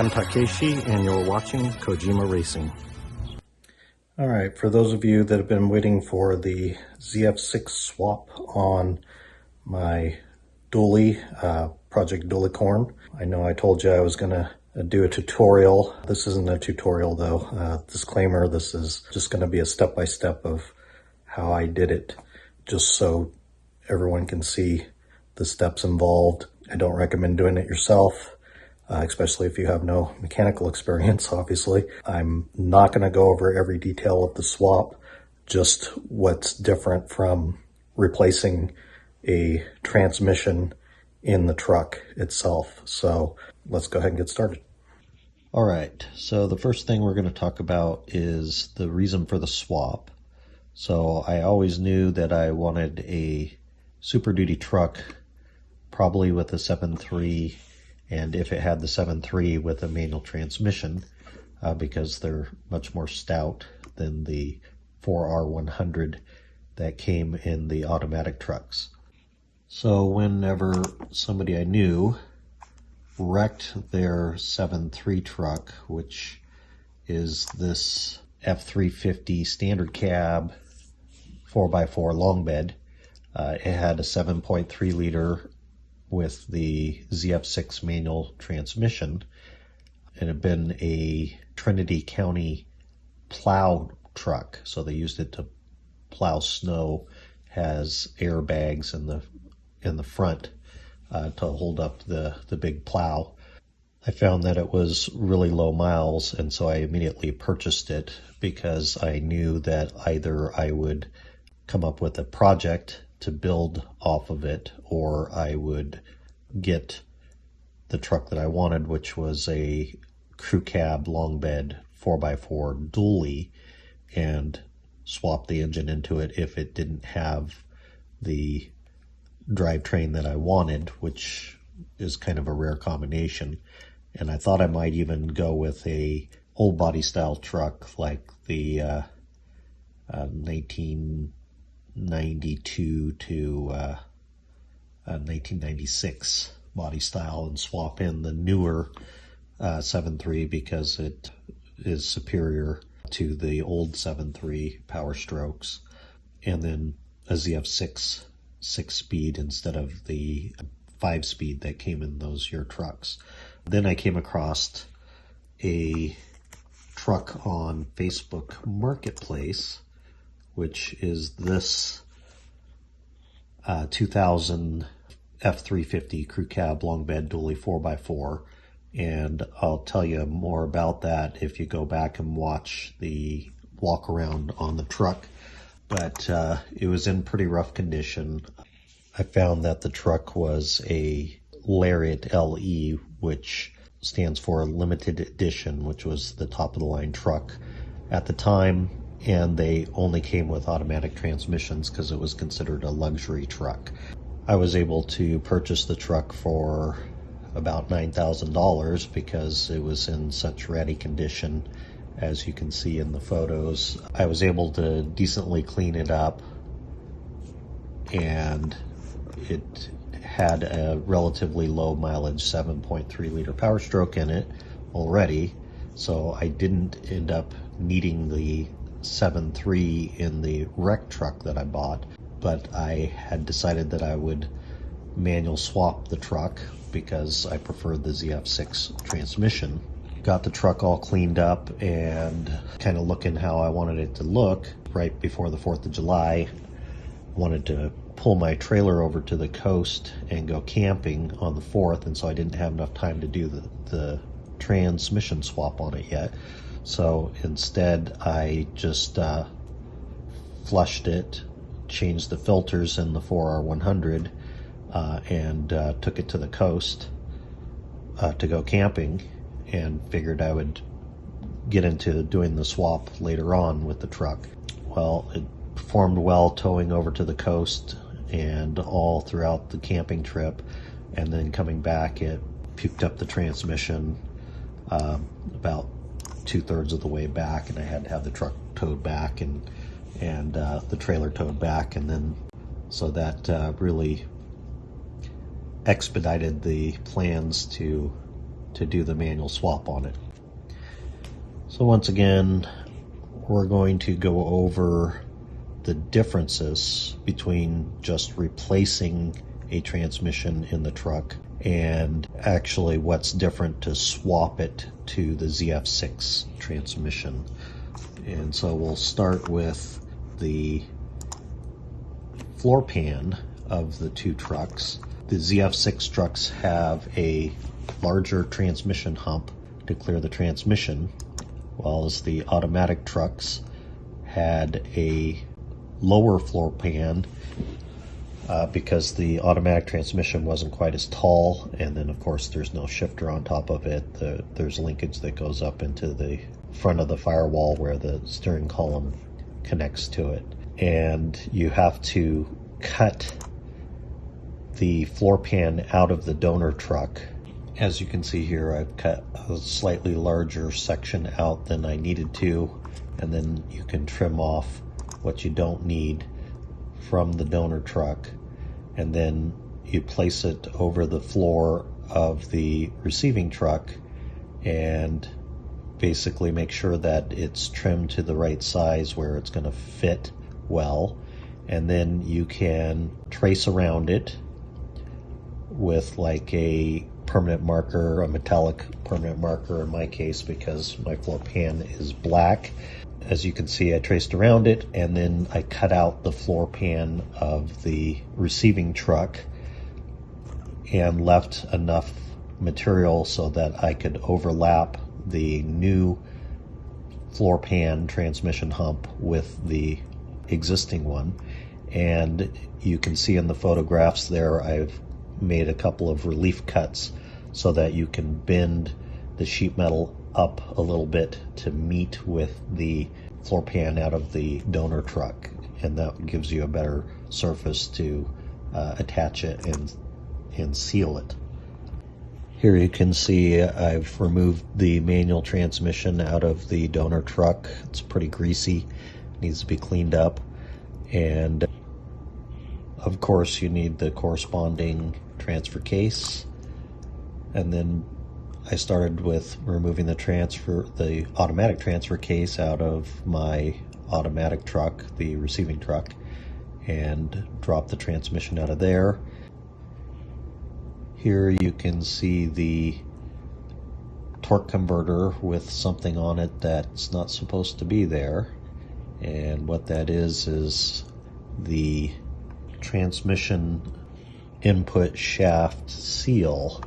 I'm Takeshi, and you're watching Kojima Racing. Alright, for those of you that have been waiting for the ZF6 swap on my dually, Project Duallicorn, I know I told you I was going to do a tutorial. This isn't a tutorial though. Disclaimer, this is just going to be a step-by-step of how I did it, just so everyone can see the steps involved. I don't recommend doing it yourself, especially if you have no mechanical experience, obviously. I'm not going to go over every detail of the swap, just what's different from replacing a transmission in the truck itself. So let's go ahead and get started. All right, so the first thing we're going to talk about is the reason for the swap. So I always knew that I wanted a Super Duty truck, probably with a 7.3, and if it had the 7.3 with a manual transmission, because they're much more stout than the 4R100 that came in the automatic trucks. So whenever somebody I knew wrecked their 7.3 truck, which is this F350 standard cab 4x4 long bed, it had a 7.3 liter with the ZF6 manual transmission. It had been a Trinity County plow truck, so they used it to plow snow. Has airbags in the front to hold up the big plow. I found that it was really low miles, and so I immediately purchased it because I knew that either I would come up with a project to build off of it, or I would get the truck that I wanted, which was a crew cab long bed 4x4 dually, and swap the engine into it if it didn't have the drivetrain that I wanted, which is kind of a rare combination. And I thought I might even go with a old body style truck like the 1992 to 1996 body style and swap in the newer 7.3 because it is superior to the old 7.3 Powerstrokes, and then a ZF6 6-speed instead of the 5-speed that came in those year trucks. Then I came across a truck on Facebook Marketplace, which is this 2000 F350 crew cab long bed dually 4x4, and I'll tell you more about that if you go back and watch the walk around on the truck. But it was in pretty rough condition. I found that the truck was a Lariat LE, which stands for limited edition, which was the top of the line truck at the time, and they only came with automatic transmissions because it was considered a luxury truck. I was able to purchase the truck for about $9,000 because it was in such ratty condition, as you can see in the photos. I was able to decently clean it up, and it had a relatively low mileage 7.3 liter Powerstroke in it already, so I didn't end up needing the 7.3 in the wreck truck that I bought, but I had decided that I would manual swap the truck because I preferred the ZF6 transmission. Got the truck all cleaned up and kind of looking how I wanted it to look. Right before the 4th of July, wanted to pull my trailer over to the coast and go camping on the 4th, and so I didn't have enough time to do the transmission swap on it yet. So instead I just flushed it, changed the filters in the 4R100, and took it to the coast to go camping, and figured I would get into doing the swap later on with the truck. Well, it performed well towing over to the coast and all throughout the camping trip, and then coming back it puked up the transmission about 2/3 of the way back, and I had to have the truck towed back and the trailer towed back, and then so that really expedited the plans to to do the manual swap on it. So once again, we're going to go over the differences between just replacing a transmission in the truck and actually what's different to swap it to the ZF6 transmission. And so we'll start with the floor pan of the two trucks. The ZF6 trucks have a larger transmission hump to clear the transmission, while as the automatic trucks had a lower floor pan because the automatic transmission wasn't quite as tall, and then of course there's no shifter on top of it. There's linkage that goes up into the front of the firewall where the steering column connects to it, and you have to cut the floor pan out of the donor truck. As you can see here, I've cut a slightly larger section out than I needed to, and then you can trim off what you don't need from the donor truck, and then you place it over the floor of the receiving truck and basically make sure that it's trimmed to the right size where it's going to fit well, and then you can trace around it with like a permanent marker, a metallic permanent marker in my case, because my floor pan is black. As you can see, I traced around it, and then I cut out the floor pan of the receiving truck and left enough material so that I could overlap the new floor pan transmission hump with the existing one. And you can see in the photographs there, I've made a couple of relief cuts so that you can bend the sheet metal up a little bit to meet with the floor pan out of the donor truck, and that gives you a better surface to attach it and seal it. Here you can see I've removed the manual transmission out of the donor truck. It's pretty greasy, needs to be cleaned up, and of course you need the corresponding transfer case. And then I started with removing the automatic transfer case out of my automatic truck, the receiving truck, and dropped the transmission out of there. Here you can see the torque converter with something on it that's not supposed to be there, and what that is the transmission input shaft seal.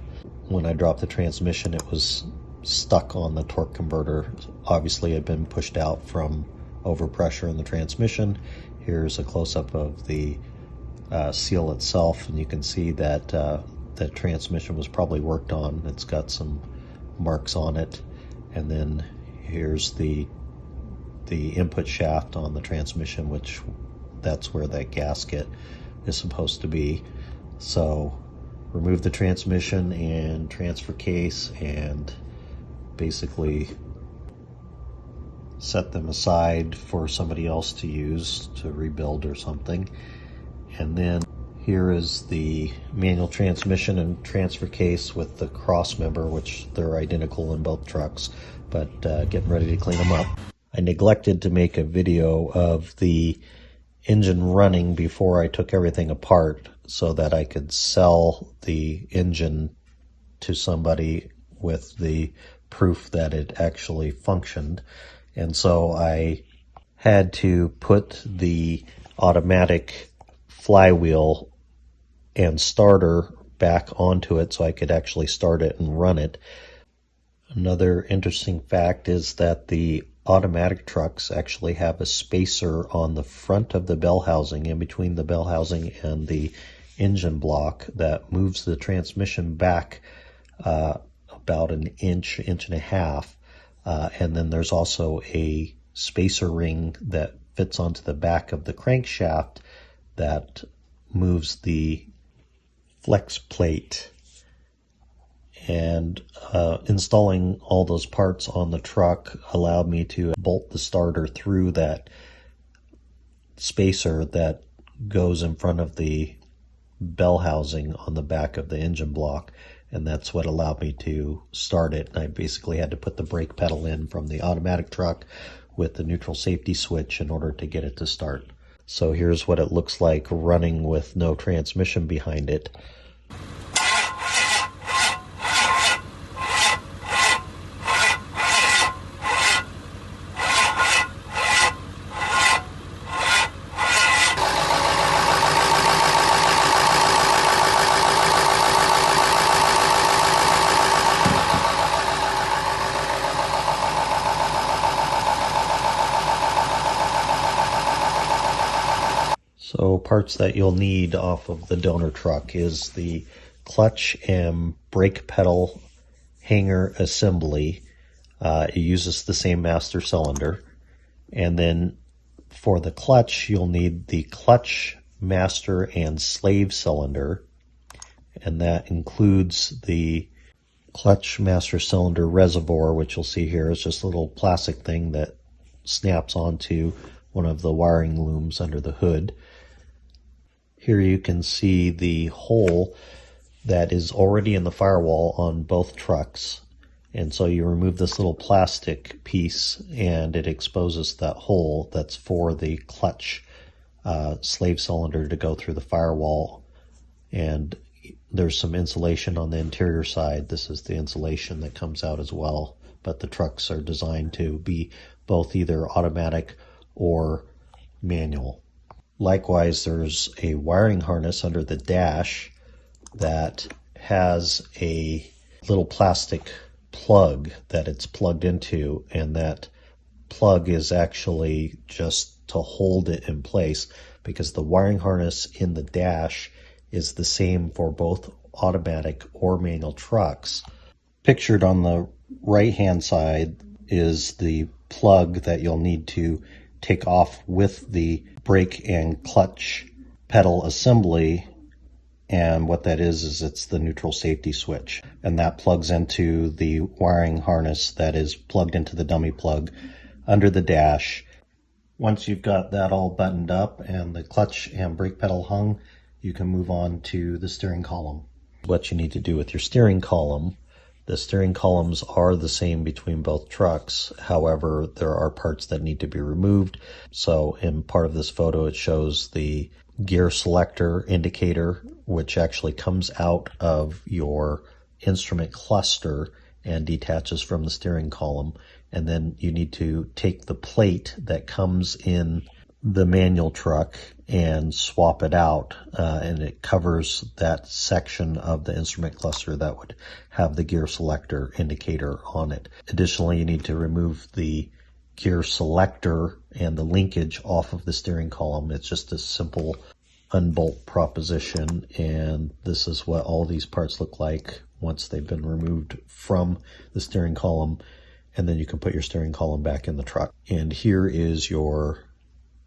When I dropped the transmission, it was stuck on the torque converter. Obviously, it had been pushed out from overpressure in the transmission. Here's a close-up of the seal itself, and you can see that the transmission was probably worked on. It's got some marks on it, and then here's the input shaft on the transmission, which that's where that gasket is supposed to be. So remove the transmission and transfer case and basically set them aside for somebody else to use to rebuild or something. And then here is the manual transmission and transfer case with the cross member, which they're identical in both trucks, but getting ready to clean them up. I neglected to make a video of the engine running before I took everything apart so that I could sell the engine to somebody with the proof that it actually functioned. And so I had to put the automatic flywheel and starter back onto it so I could actually start it and run it. Another interesting fact is that the automatic trucks actually have a spacer on the front of the bell housing, in between the bell housing and the engine block, that moves the transmission back about an inch and a half. And then there's also a spacer ring that fits onto the back of the crankshaft that moves the flex plate. And installing all those parts on the truck allowed me to bolt the starter through that spacer that goes in front of the bell housing on the back of the engine block. and that's what allowed me to start it. I basically had to put the brake pedal in from the automatic truck with the neutral safety switch in order to get it to start. So here's what it looks like running with no transmission behind it. So parts that you'll need off of the donor truck is the clutch and brake pedal hanger assembly. It uses the same master cylinder. And then for the clutch, you'll need the clutch, master, and slave cylinder. And that includes the clutch master cylinder reservoir, which you'll see here is just a little plastic thing that snaps onto one of the wiring looms under the hood. Here you can see the hole that is already in the firewall on both trucks. And so you remove this little plastic piece and it exposes that hole that's for the clutch slave cylinder to go through the firewall. And there's some insulation on the interior side. This is the insulation that comes out as well. But the trucks are designed to be both either automatic or manual. Likewise, there's a wiring harness under the dash that has a little plastic plug that it's plugged into, and that plug is actually just to hold it in place because the wiring harness in the dash is the same for both automatic or manual trucks. Pictured on the right-hand side is the plug that you'll need to take off with the brake and clutch pedal assembly, and what that is it's the neutral safety switch, and that plugs into the wiring harness that is plugged into the dummy plug under the dash. Once you've got that all buttoned up and the clutch and brake pedal hung, you can move on to the steering column. What you need to do with your steering column: the steering columns are the same between both trucks. However, there are parts that need to be removed. So in part of this photo, it shows the gear selector indicator, which actually comes out of your instrument cluster and detaches from the steering column. And then you need to take the plate that comes in the manual truck and swap it out, and it covers that section of the instrument cluster that would have the gear selector indicator on it. Additionally, you need to remove the gear selector and the linkage off of the steering column. It's just a simple unbolt proposition, and this is what all these parts look like once they've been removed from the steering column, and then you can put your steering column back in the truck. And here is your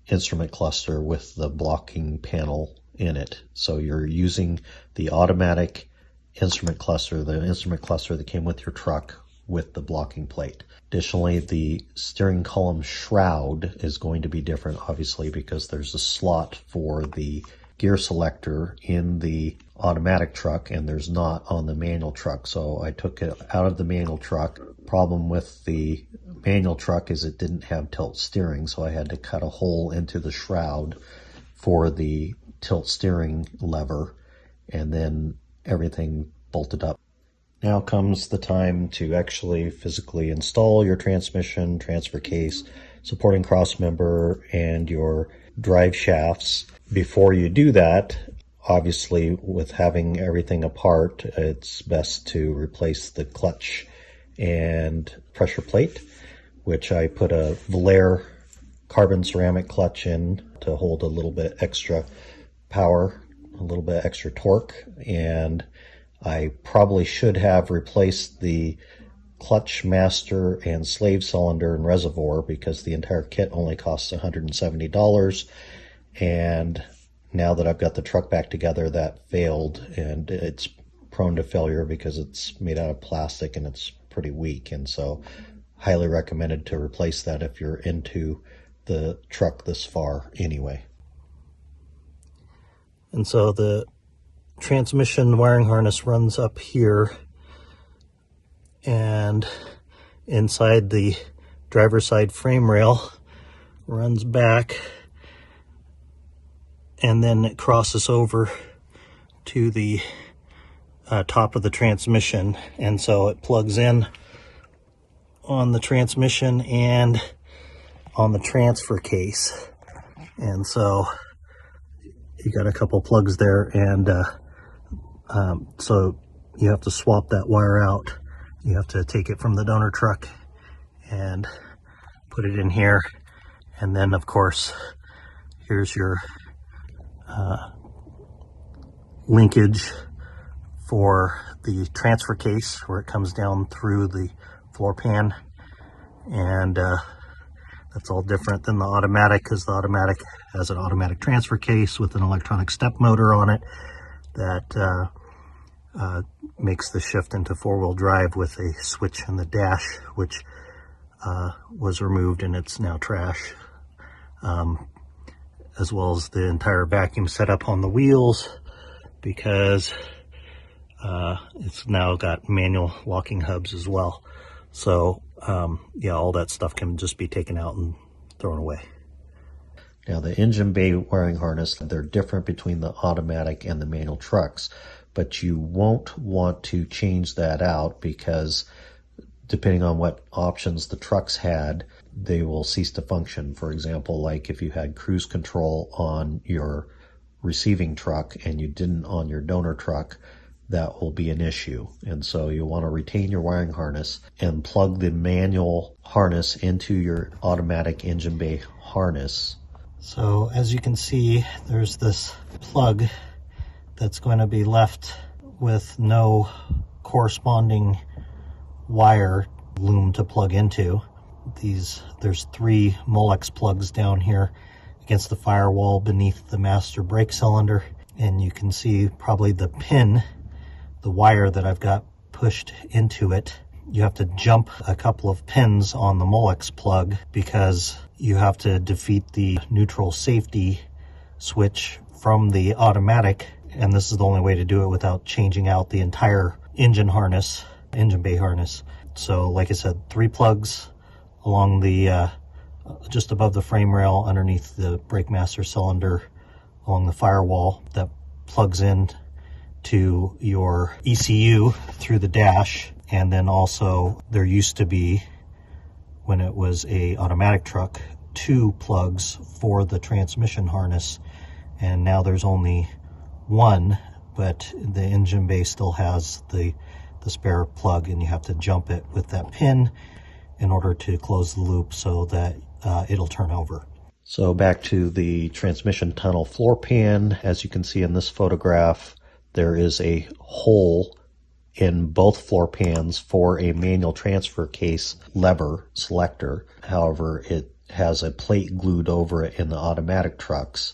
instrument cluster with the blocking panel in it. So you're using the automatic instrument cluster, the instrument cluster that came with your truck, with the blocking plate. Additionally, the steering column shroud is going to be different, obviously, because there's a slot for the gear selector in the automatic truck and there's not on the manual truck. So I took it out of the manual truck. Problem with the manual truck is it didn't have tilt steering, so I had to cut a hole into the shroud for the tilt steering lever, and then everything bolted up. Now comes the time to actually physically install your transmission, transfer case, supporting cross member, and your drive shafts. Before you do that, obviously with having everything apart, it's best to replace the clutch and pressure plate, which I put a Valère carbon ceramic clutch in to hold a little bit extra power, a little bit extra torque, and I probably should have replaced the clutch, master, and slave cylinder and reservoir because the entire kit only costs $170. And now that I've got the truck back together, that failed, and it's prone to failure because it's made out of plastic and it's pretty weak. And so highly recommended to replace that if you're into the truck this far anyway. And so the transmission wiring harness runs up here, and inside the driver's side frame rail runs back, and then it crosses over to the top of the transmission, and so it plugs in on the transmission and on the transfer case. And so you got a couple plugs there, and so you have to swap that wire out. You have to take it from the donor truck and put it in here, and then of course here's your linkage for the transfer case, where it comes down through the floor pan, and that's all different than the automatic, because the automatic has an automatic transfer case with an electronic step motor on it that makes the shift into four-wheel drive with a switch in the dash, which was removed and it's now trash, as well as the entire vacuum setup on the wheels, because it's now got manual locking hubs as well. So yeah, all that stuff can just be taken out and thrown away. Now the engine bay wiring harness, they're different between the automatic and the manual trucks, but you won't want to change that out, because depending on what options the trucks had, they will cease to function. For example, like if you had cruise control on your receiving truck and you didn't on your donor truck, that will be an issue. And so you want to retain your wiring harness and plug the manual harness into your automatic engine bay harness. So as you can see, there's this plug that's going to be left with no corresponding wire loom to plug into. There's 3 Molex plugs down here against the firewall beneath the master brake cylinder, and you can see probably the pin, the wire that I've got pushed into it. You have to jump a couple of pins on the Molex plug, because you have to defeat the neutral safety switch from the automatic, and this is the only way to do it without changing out the entire engine bay harness. So like I said, 3 plugs along the just above the frame rail, underneath the brake master cylinder, along the firewall, that plugs in to your ECU through the dash. And then also there used to be, when it was a automatic truck, 2 plugs for the transmission harness, and now there's only 1, but the engine bay still has the spare plug, and you have to jump it with that pin in order to close the loop so that it'll turn over. So back to the transmission tunnel floor pan. As you can see in this photograph, there is a hole in both floor pans for a manual transfer case lever selector. However, it has a plate glued over it in the automatic trucks,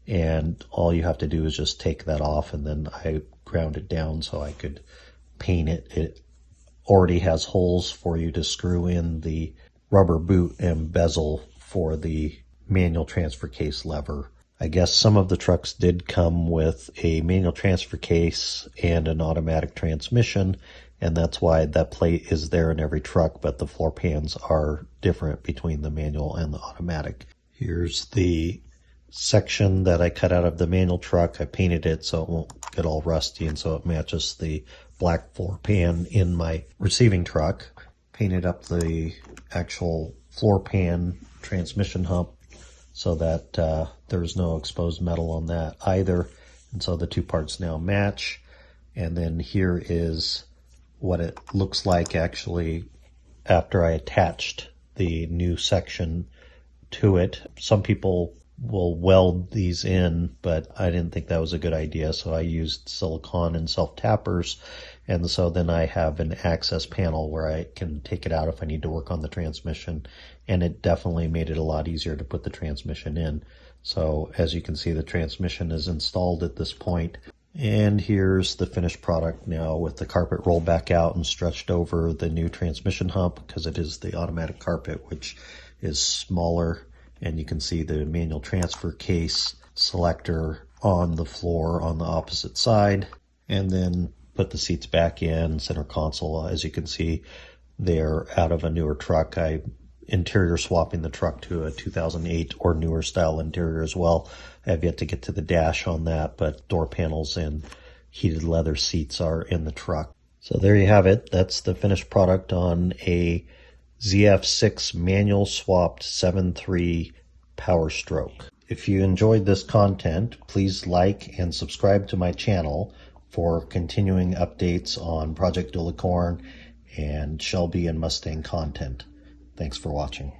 and all you have to do is just take that off, and then I ground it down so I could paint it. It already has holes for you to screw in the rubber boot and bezel for the manual transfer case lever. I guess some of the trucks did come with a manual transfer case and an automatic transmission, and that's why that plate is there in every truck, but the floor pans are different between the manual and the automatic. Here's the section that I cut out of the manual truck. I painted it so it won't get all rusty, and so it matches the black floor pan in my receiving truck. Painted up the actual floor pan transmission hump so that there's no exposed metal on that either, and so the 2 parts now match. And then here is what it looks like actually after I attached the new section to it. Some people will weld these in, but I didn't think that was a good idea, so I used silicone and self-tappers, and so then I have an access panel where I can take it out if I need to work on the transmission, and it definitely made it a lot easier to put the transmission in. So as you can see, the transmission is installed at this point, and here's the finished product now with the carpet rolled back out and stretched over the new transmission hump, because it is the automatic carpet, which is smaller. And you can see the manual transfer case selector on the floor on the opposite side, and then put the seats back in. Center console, as you can see, they're out of a newer truck. I interior swapping the truck to a 2008 or newer style interior as well. I have yet to get to the dash on that, but door panels and heated leather seats are in the truck. So there you have it. That's the finished product on a ZF6 manual swapped 7.3 Powerstroke. If you enjoyed this content, please like and subscribe to my channel for continuing updates on Project Duallicorn and Shelby and Mustang content. Thanks for watching.